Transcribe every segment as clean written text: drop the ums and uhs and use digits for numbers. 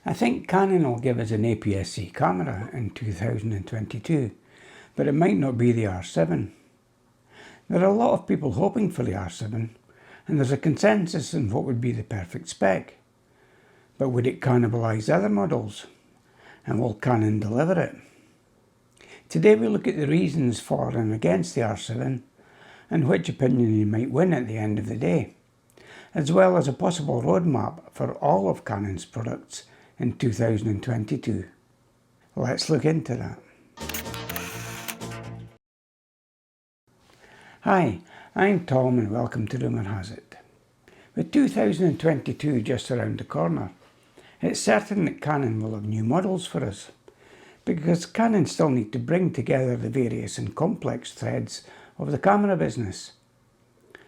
I think Canon will give us an APS-C camera in 2022, but it might not be the R7. There are a lot of people hoping for the R7, and there's a consensus on what would be the perfect spec. But would it cannibalise other models? And will Canon deliver it? Today we look at the reasons for and against the R7, and which opinion you might win at the end of the day, as well as a possible roadmap for all of Canon's products in 2022. Let's look into that. Hi, I'm Tom and welcome to Rumour Has It. With 2022 just around the corner, it's certain that Canon will have new models for us, because Canon still need to bring together the various and complex threads of the camera business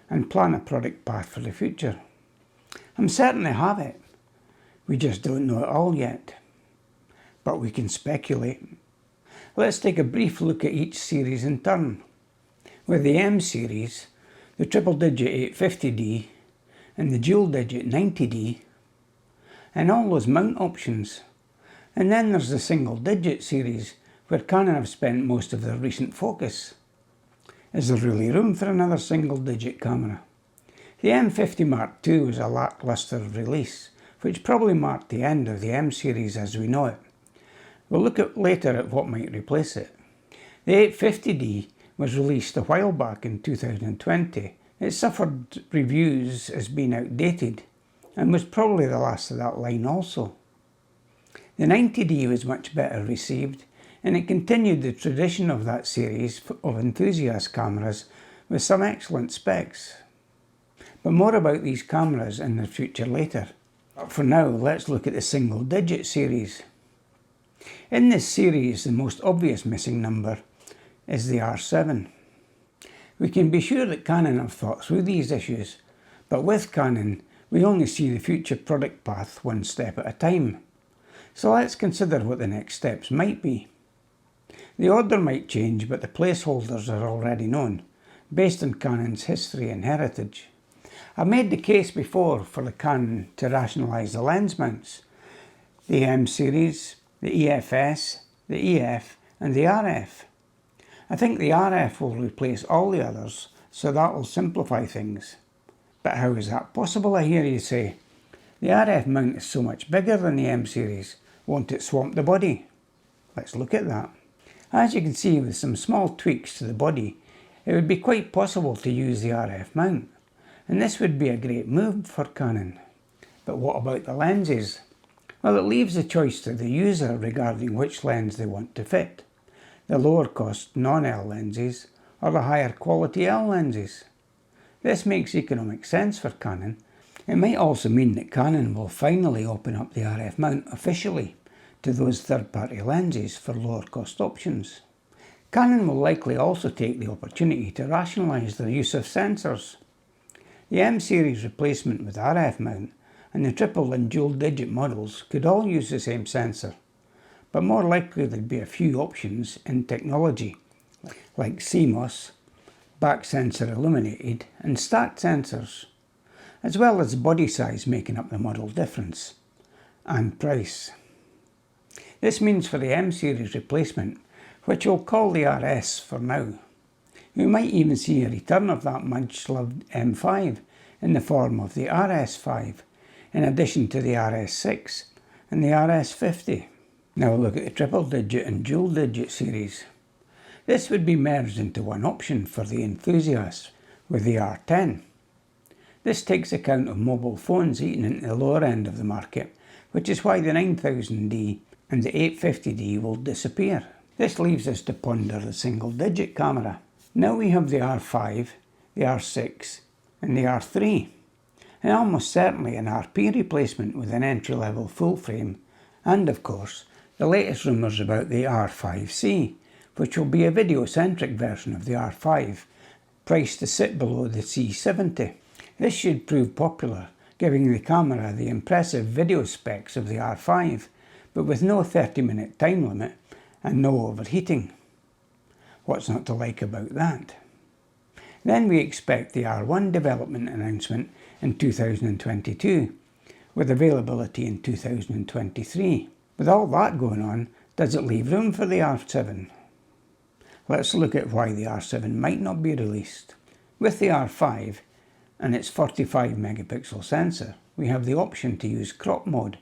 and plan a product path for the future. I'm certain they have it, we just don't know it all yet, but we can speculate. Let's take a brief look at each series in turn. With the M series, the triple digit 850D and the dual digit 90D, and all those mount options. And then there's the single digit series, where Canon have spent most of their recent focus. Is there really room for another single digit camera? The M50 Mark II was a lacklustre release, which probably marked the end of the M series as we know it. We'll look later at what might replace it. The 850D was released a while back in 2020. It suffered reviews as being outdated and was probably the last of that line also. The 90D was much better received, and it continued the tradition of that series of enthusiast cameras with some excellent specs. But more about these cameras in the future later. But for now, let's look at the single digit series. In this series, the most obvious missing number is the R7. We can be sure that Canon have thought through these issues, but with Canon, we only see the future product path one step at a time. So let's consider what the next steps might be. The order might change, but the placeholders are already known, based on Canon's history and heritage. I've made the case before for the Canon to rationalise the lens mounts. The M series, the EFS, the EF and the RF. I think the RF will replace all the others, so that will simplify things. But how is that possible, I hear you say? The RF mount is so much bigger than the M series, won't it swamp the body? Let's look at that. As you can see, with some small tweaks to the body, it would be quite possible to use the RF mount, and this would be a great move for Canon. But what about the lenses? Well, it leaves the choice to the user regarding which lens they want to fit. The lower cost non-L lenses or the higher quality L lenses. This makes economic sense for Canon. It might also mean that Canon will finally open up the RF mount officially to those third-party lenses for lower cost options. Canon will likely also take the opportunity to rationalise their use of sensors. The M series replacement with RF mount and the triple and dual digit models could all use the same sensor, but more likely there'd be a few options in technology, like CMOS, back sensor illuminated and stacked sensors, as well as body size making up the model difference, and price. This means for the M series replacement, which we'll call the RS for now, we might even see a return of that much loved M5 in the form of the RS5, in addition to the RS6 and the RS50. Now look at the triple digit and dual digit series. This would be merged into one option for the enthusiasts with the R10. This takes account of mobile phones eating into the lower end of the market, which is why the 9000D and the 850D will disappear. This leaves us to ponder the single digit camera. Now we have the R5, the R6 and the R3, and almost certainly an RP replacement with an entry-level full frame, and of course the latest rumours about the R5C, which will be a video-centric version of the R5, priced to sit below the C70. This should prove popular, giving the camera the impressive video specs of the R5, but with no 30-minute time limit and no overheating. What's not to like about that? Then we expect the R1 development announcement in 2022, with availability in 2023. With all that going on, does it leave room for the R7? Let's look at why the R7 might not be released. With the R5 and its 45 megapixel sensor, we have the option to use crop mode,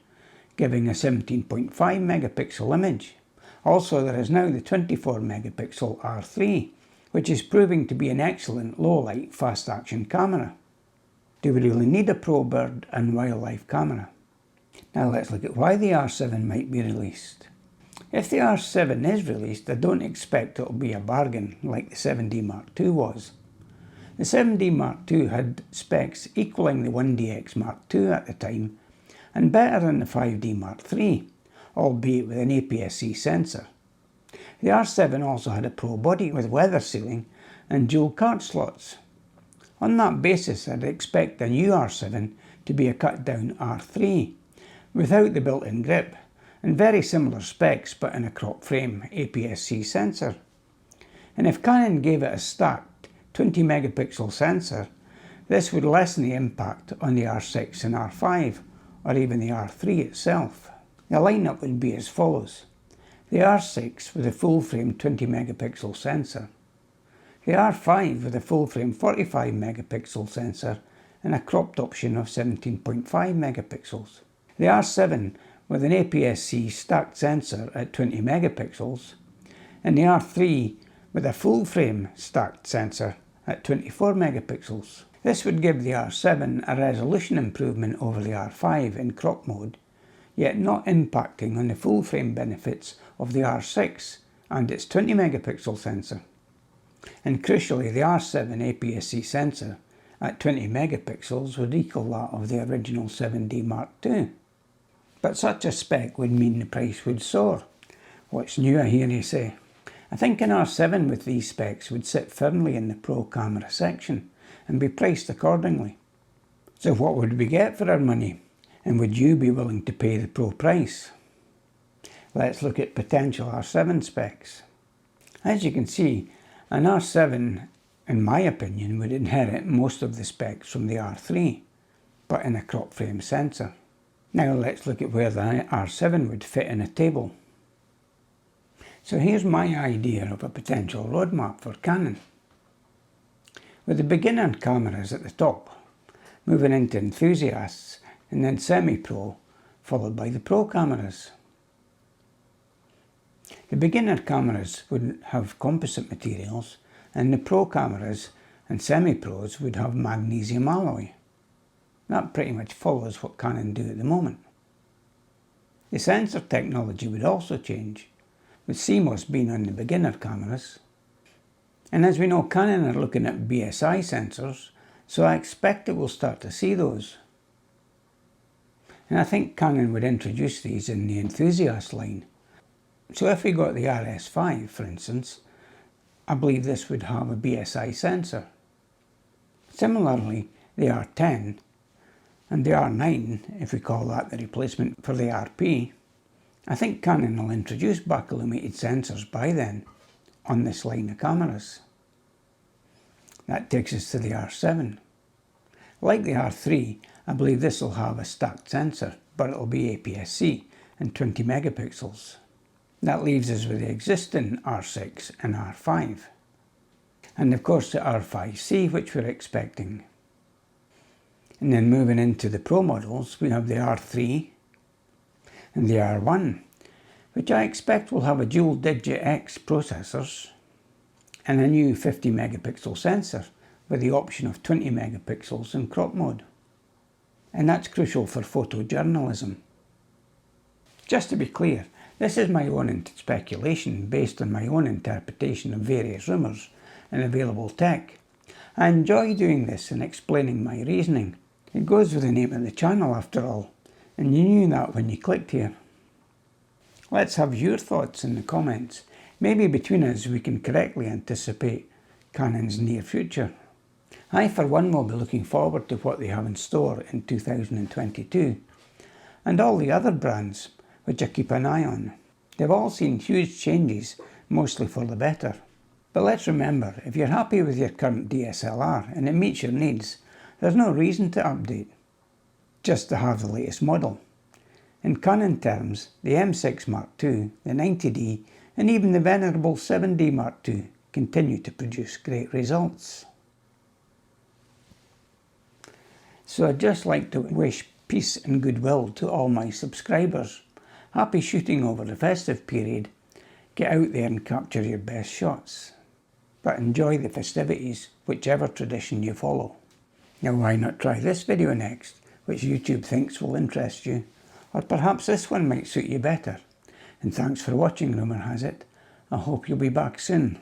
giving a 17.5 megapixel image. Also, there is now the 24 megapixel R3, which is proving to be an excellent low light fast action camera. Do we really need a pro bird and wildlife camera? Now let's look at why the R7 might be released. If the R7 is released, I don't expect it will be a bargain like the 7D Mark II was. The 7D Mark II had specs equaling the 1DX Mark II at the time and better than the 5D Mark III, albeit with an APS-C sensor. The R7 also had a pro body with weather sealing and dual card slots. On that basis, I'd expect the new R7 to be a cut down R3 without the built-in grip and very similar specs but in a crop frame APS-C sensor. And if Canon gave it a stacked 20 megapixel sensor, this would lessen the impact on the R6 and R5 or even the R3 itself. The lineup would be as follows: the R6 with a full frame 20 megapixel sensor, the R5 with a full frame 45 megapixel sensor and a cropped option of 17.5 megapixels, the R7 with an APS-C stacked sensor at 20 megapixels, and the R3 with a full frame stacked sensor at 24 megapixels. This would give the R7 a resolution improvement over the R5 in crop mode, yet not impacting on the full frame benefits of the R6 and its 20 megapixel sensor. And crucially, the R7 APS-C sensor at 20 megapixels would equal that of the original 7D Mark II. But such a spec would mean the price would soar. What's new, I hear you say? I think an R7 with these specs would sit firmly in the pro camera section and be priced accordingly. So what would we get for our money? And would you be willing to pay the pro price? Let's look at potential R7 specs. As you can see, an R7, in my opinion, would inherit most of the specs from the R3, but in a crop frame sensor. Now let's look at where the R7 would fit in a table. So here's my idea of a potential roadmap for Canon. With the beginner cameras at the top, moving into enthusiasts and then semi-pro, followed by the pro cameras. The beginner cameras would have composite materials and the pro cameras and semi-pros would have magnesium alloy. That pretty much follows what Canon do at the moment. The sensor technology would also change, with CMOS being on the beginner cameras. And as we know, Canon are looking at BSI sensors, so I expect that we'll start to see those. And I think Canon would introduce these in the enthusiast line. So if we got the RS5, for instance, I believe this would have a BSI sensor. Similarly, the R10 and the R9, if we call that the replacement for the RP, I think Canon will introduce back illuminated sensors by then on this line of cameras. That takes us to the R7. Like the R3, I believe this will have a stacked sensor, but it will be APS-C and 20 megapixels. That leaves us with the existing R6 and R5. And of course the R5C, which we're expecting. And then moving into the Pro models, we have the R3 and the R1, which I expect will have a dual digit X processors and a new 50 megapixel sensor with the option of 20 megapixels in crop mode. And that's crucial for photojournalism. Just to be clear, this is my own speculation based on my own interpretation of various rumours and available tech. I enjoy doing this and explaining my reasoning. It goes with the name of the channel after all, and you knew that when you clicked here. Let's have your thoughts in the comments. Maybe between us we can correctly anticipate Canon's near future. I for one will be looking forward to what they have in store in 2022, and all the other brands which I keep an eye on. They've all seen huge changes, mostly for the better. But let's remember, if you're happy with your current DSLR and it meets your needs, there's no reason to update. just to have the latest model. In Canon terms, the M6 Mark II, the 90D and even the venerable 7D Mark II continue to produce great results. So I'd just like to wish peace and goodwill to all my subscribers. Happy shooting over the festive period. Get out there and capture your best shots. But enjoy the festivities, whichever tradition you follow. Now why not try this video next, which YouTube thinks will interest you, or perhaps this one might suit you better. And thanks for watching Rumour Has It. I hope you'll be back soon.